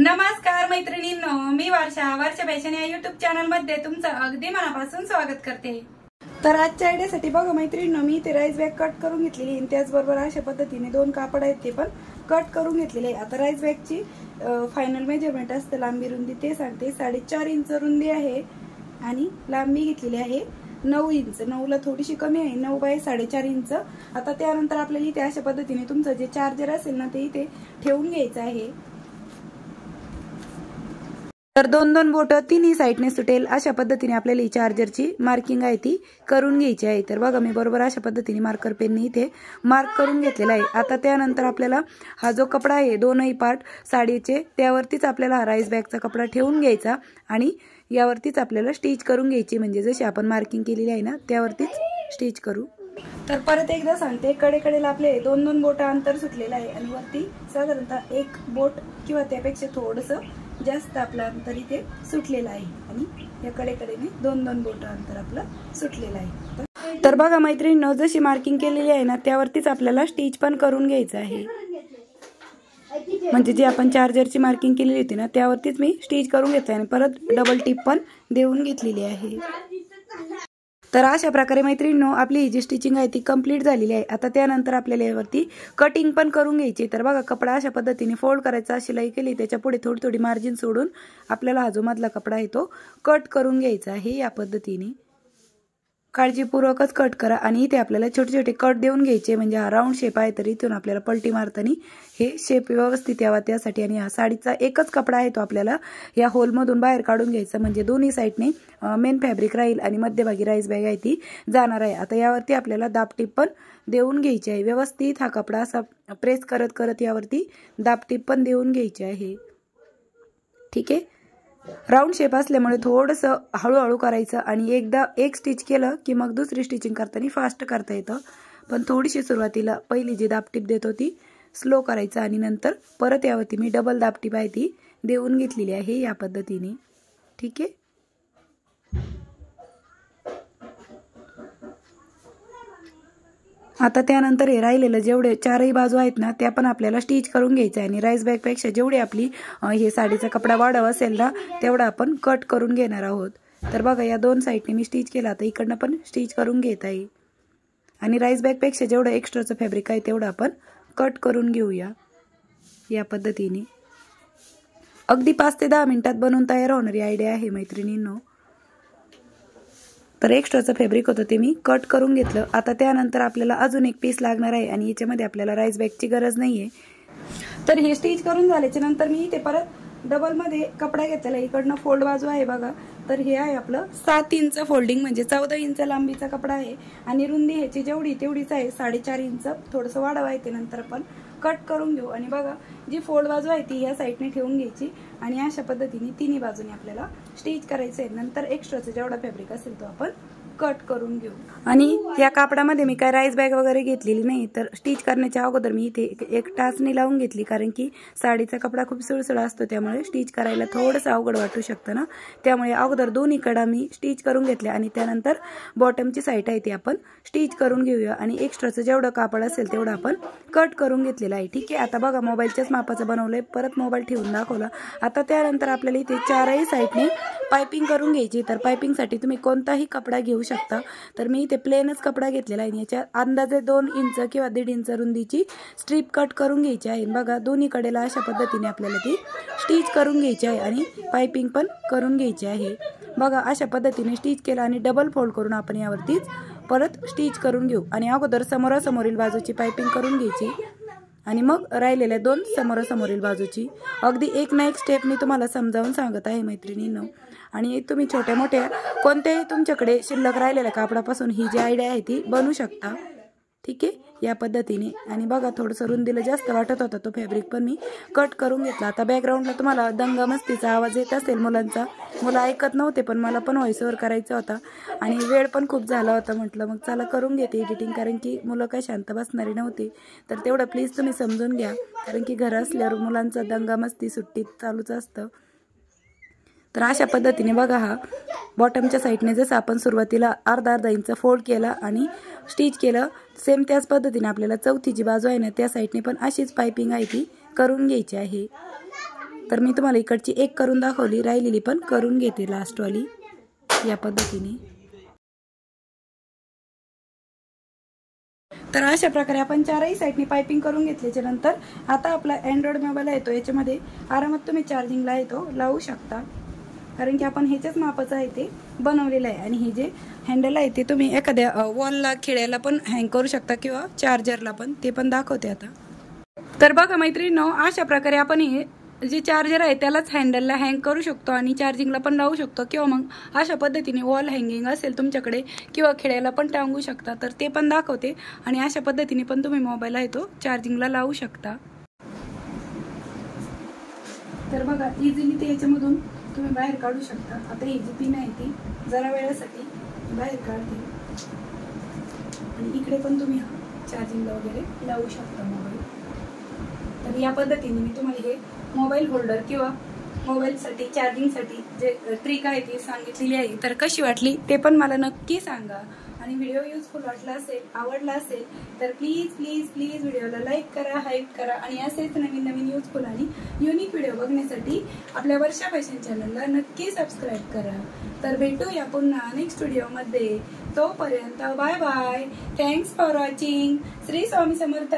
नमस्कार मैत्रिणींनो, मी वर्षा फॅशन या युट्यूब चॅनल मध्ये तुमचं अगदी मनापासून स्वागत करते। तर आजच्या आयडियासाठी बघा मैत्रिणींनो, मी ते राईस बॅग कट करून घेतलेली आणि त्याचबरोबर अशा पद्धतीने दोन कापड आहेत ते पण कट करून घेतलेले। आता राईस बॅगची फायनल मेजरमेंट असते लांबी रुंदी ते सांगते। 4.5 इंच रुंदी आहे आणि लांबी घेतलेली आहे 9 इंच। 9 ला थोडीशी कमी आहे, 9 बाय 4.5 इंच। आता त्यानंतर आपल्याला इथे अशा पद्धतीने तुमचं जे चार्जर असेल ना ते इथे ठेवून घ्यायचं आहे। तर दोन बोट तिन्ही साइडने सुटेल अशा पद्धतीने आपल्याला चार्जरची मार्किंग आहे ती करून घ्यायची आहे। तर बघा मी बरोबर अशा पद्धतीने मार्कर पेनने इथे मार्क करून घेतलेला आहे। आता त्यानंतर आपल्याला हा जो कपडा आहे दोनही पार्ट साडीचे त्यावरतीच आपल्याला हा राईस बॅगचा कपडा ठेवून घ्यायचा आणि यावरतीच आपल्याला स्टिच करून घ्यायची, म्हणजे जशी आपण मार्किंग केलेली आहे ना त्यावरतीच स्टिच करू। तर परत एकदा सांगते, कडेकडेला आपले दोन बोट अंतर सुटलेलं आहे आणि वरती साधारणतः एक बोट किंवा त्यापेक्षा थोडंसं जास्त आपलं अंतर इथे सुटलेलं आहे आणि या कडेकडेने दोन बोट अंतर आपलं सुटलेलं आहे। तर बघा मैत्रिणींनो, जशी मार्किंग केलेली आहे ना त्यावरतीच आपल्याला स्टिच पण करून घ्यायचं आहे, म्हणजे जी आपण चार्जरची मार्किंग केलेली होती ना त्यावरतीच मी स्टिच करून घेतलं आणि परत डबल टिप पण देऊन घेतलेली आहे। तर अशा प्रकारे मैत्रिणींनो आपली जी स्टिचिंग आहे ती कंप्लीट झालेली आहे। आता त्यानंतर आपल्याला यावरती कटिंग पण करून घ्यायची। तर बघा कपडा अशा पद्धतीने फोल्ड करायचा, शिलाई केली त्याच्या पुढे थोडी मार्जिन सोडून आपल्याला हा जो मधला कपडा आहे तो कट करून घ्यायचा आहे। या पद्धतीने काळजीपूर्वकच कट करा आणि इथे आपल्याला छोटे छोटे कट देऊन घ्यायचे, म्हणजे हा राऊंड शेप आहे तर इथून आपल्याला पलटी मारताना हे शेप व्यवस्थित यावा त्यासाठी। आणि हा साडीचा एकच कपडा आहे तो आपल्याला या होलमधून बाहेर काढून घ्यायचा, म्हणजे दोन्ही साइडने मेन फॅब्रिक राहील आणि मध्यभागी राईस बॅग आहे ती जाणार आहे। आता यावरती आपल्याला दाबटीप पण देऊन घ्यायची आहे व्यवस्थित। हा कपडा असा प्रेस करत करत यावरती दाबटीप पण देऊन घ्यायची आहे, ठीक आहे। राऊंड शेप असल्यामुळे थोडंसं हळूहळू करायचं आणि एकदा एक स्टिच केलं की मग दुसरी स्टिचिंग करताना फास्ट करता येतं, पण थोडीशी सुरुवातीला पहिली जी दाबटीप देतो ती स्लो करायचं आणि नंतर परत यावरती मी डबल दाबटीप आहे ती देऊन घेतलेली आहे या पद्धतीने, ठीक आहे। आता त्यानंतर हे राहिलेलं जेवढे चारही बाजू आहेत ना त्या पण आपल्याला स्टिच करून घ्यायचं आहे आणि राईस बॅग पेक्षा जेवढी आपली हे साडीचा कपडा वाढव असेल ना तेवढा आपण कट करून घेणार आहोत। तर बघा या दोन साइडने मी स्टिच केला, आता इकडनं पण स्टिच करून घेत आहे आणि राईस बॅग पेक्षा जेवढं एक्स्ट्राचं फॅब्रिक आहे तेवढं आपण कट करून घेऊया या पद्धतीने। अगदी 5 ते 10 मिनिटात बनवून तयार होणारी आयडिया आहे मैत्रिणींनो। तर एक्स्ट्राचं फॅब्रिक होतं ते मी कट करून घेतलं। आता त्यानंतर आपल्याला अजून एक पीस लागणार आहे आणि याच्यामध्ये आपल्याला राईस बॅगची गरज नाहीये। तर हे स्टिच करून झाल्याच्या नंतर मी इथे परत डबल मध्ये कपडा घेतलेला, इकडनं फोल्ड बाजू आहे बघा। तर हे आहे आपलं 7 इंच फोल्डिंग, म्हणजे 14 इंच लांबीचा कपडा आहे आणि रुंदी ह्याची जेवढी तेवढीच आहे 4.5 इंच। थोडंसं वाढवायचं नंतर आपण कट करून घेऊ आणि बघा जी फोल्ड बाजू आहे ती या साइडने ठेवून घ्यायची आणि अशा पद्धतीने तिन्ही बाजूने आपल्याला स्टिच करायचं आहे। नंतर एक्स्ट्राचं जेवढा फॅब्रिक असेल तो आपण कट करून घेऊ। आणि या कापडामध्ये मी काय राईस बॅग वगैरे घेतलेली नाही, तर स्टिच करण्याच्या अगोदर मी इथे एक टाचणी लावून घेतली, कारण की साडीचा कपडा खूप सुळसुळ असतो त्यामुळे स्टिच करायला थोडंसं अवघड वाटू शकतं ना, त्यामुळे अगोदर दोन्ही कडा मी स्टिच करून घेतल्या आणि त्यानंतर बॉटमची साईड आहे ती आपण स्टिच करून घेऊया आणि एक्स्ट्राचं जेवढं कापड असेल तेवढं आपण कट करून घेतलेलं आहे, ठीक आहे। आता बघा मोबाईलच्याच मापाचं बनवलंय, परत मोबाईल ठेवून दाखवला। आता त्यानंतर आपल्याला इथे चारही साईडने पाइपिंग करून घ्यायची। तर पाइपिंगसाठी तुम्ही कोणताही कपडा घेऊ शकता, तर मी इथे प्लेनच कपडा घेतलेला आहे। याच्या अंदाजे 2 इंच किंवा 1.5 इंच रुंदीची स्ट्रीप कट करून घ्यायची आहे। बघा दोन्ही कडेला अशा पद्धतीने आपल्याला ती स्टिच करून घ्यायची आहे आणि पाइपिंग पण करून घ्यायची आहे। बघा अशा पद्धतीने स्टिच केला आणि डबल फोल्ड करून आपण यावरतीच परत स्टिच करून घेऊ आणि अगोदर समोरासमोरील बाजूची पाइपिंग करून घ्यायची आणि मग राहिलेल्या 2 समोरासमोरील बाजूची अगदी एक ना एक स्टेप मी तुम्हाला समजावून सांगत आहे मैत्रिणींनो। आणि तुम्ही छोट्या मोठ्या कोणत्याही तुमच्याकडे शिल्लक राहिलेल्या कापडापासून ही जी आयडिया आहे ती बनवू शकता, ठीक आहे, या पद्धतीने। आणि बघा थोडंसं रुंदीला जास्त वाटत होता तो फॅब्रिक पण मी कट करून घेतला। आता बॅकग्राऊंडला तुम्हाला दंगामस्तीचा आवाज येत असेल मुलांचा, मुलं ऐकत नव्हते पण मला पण व्हॉइस ओव्हर करायचा होता आणि वेळ पण खूप झाला होता, म्हटलं मग चला करून घेते एडिटिंग, कारण की मुलं काय शांत बसणारी नव्हती। तर तेवढं प्लीज तुम्ही समजून घ्या, कारण की घर असल्यावर मुलांचा दंगामस्ती सुट्टीत चालूच असतं। तर अशा पद्धतीने बघा हा बॉटमच्या साइडने जसं आपण सुरुवातीला अर्धा इंच फोल्ड केला आणि स्टिच केलं, सेम त्याच पद्धतीने आपल्याला चौथी जी बाजू आहे ना त्या साइडने पण अशीच पाइपिंग आहे ती करून घ्यायची आहे। तर मी तुम्हाला इकडची एक करून दाखवली, राहिलेली पण करून घेते लास्टवाली या पद्धतीने। तर अशा प्रकारे आपण चारही साईडनी पाइपिंग करून घेतल्याच्या नंतर आता आपला अँड्रॉइड मोबाईल आहे तो याच्यामध्ये आरामात तुम्ही चार्जिंगला आहे तो लावू शकता, कारण की आपण ह्याच्याच मापाचं आहे ते बनवलेलं आहे। आणि हे जे हँडल आहे ते तुम्ही एखाद्या वॉलला खिळ्याला पण हँग करू शकता किंवा चार्जरला पण, ते पण दाखवते आता। तर बघा मैत्रिणींनो, अशा प्रकारे आपण हे जे चार्जर आहे त्यालाच हँडलला हँग करू शकतो आणि चार्जिंगला पण लावू शकतो, किंवा मग अशा पद्धतीने वॉल हँगिंग असेल तुमच्याकडे किंवा खिळ्याला पण टांगू शकता, तर ते पण दाखवते। आणि अशा पद्धतीने पण तुम्ही मोबाईल आहे तो चार्जिंगला लावू शकता। तर बघा इझिली ते याच्यामधून तुम्ही बाहेर काढू शकता। आता ही जी पिन आहे ती जरा वेळासाठी बाहेर काढते आणि इकडे पण तुम्ही चार्जिंगला वगैरे लावू शकता मोबाईल। तर या पद्धतीने मी तुम्हाला हे मोबाईल होल्डर किंवा मोबाईलसाठी चार्जिंगसाठी जे ट्रिक आहे ती सांगितलेली आहे। तर कशी वाटली ते पण मला नक्की सांगा, आणि व्हिडिओ युजफुल वाटला असेल, आवडला असेल तर प्लीज प्लीज प्लीज व्हिडिओला लाईक करा, हाईप करा, आणि असेच नवीन नवीन युजफुल आणि युनिक व्हिडिओ बघण्यासाठी आपल्या वर्षा फॅशन चॅनलला नक्की सबस्क्राईब करा। तर भेटूया पुन्हा नेक्स्ट व्हिडिओमध्ये, तोपर्यंत bye bye, thanks for watching. Shri Swami Samarth,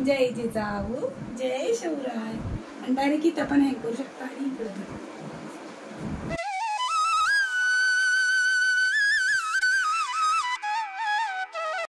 जय जिजाऊ, जय शिवराय। आणि डायरेक्ट इथं पण हँग करू शकता आणि इकडे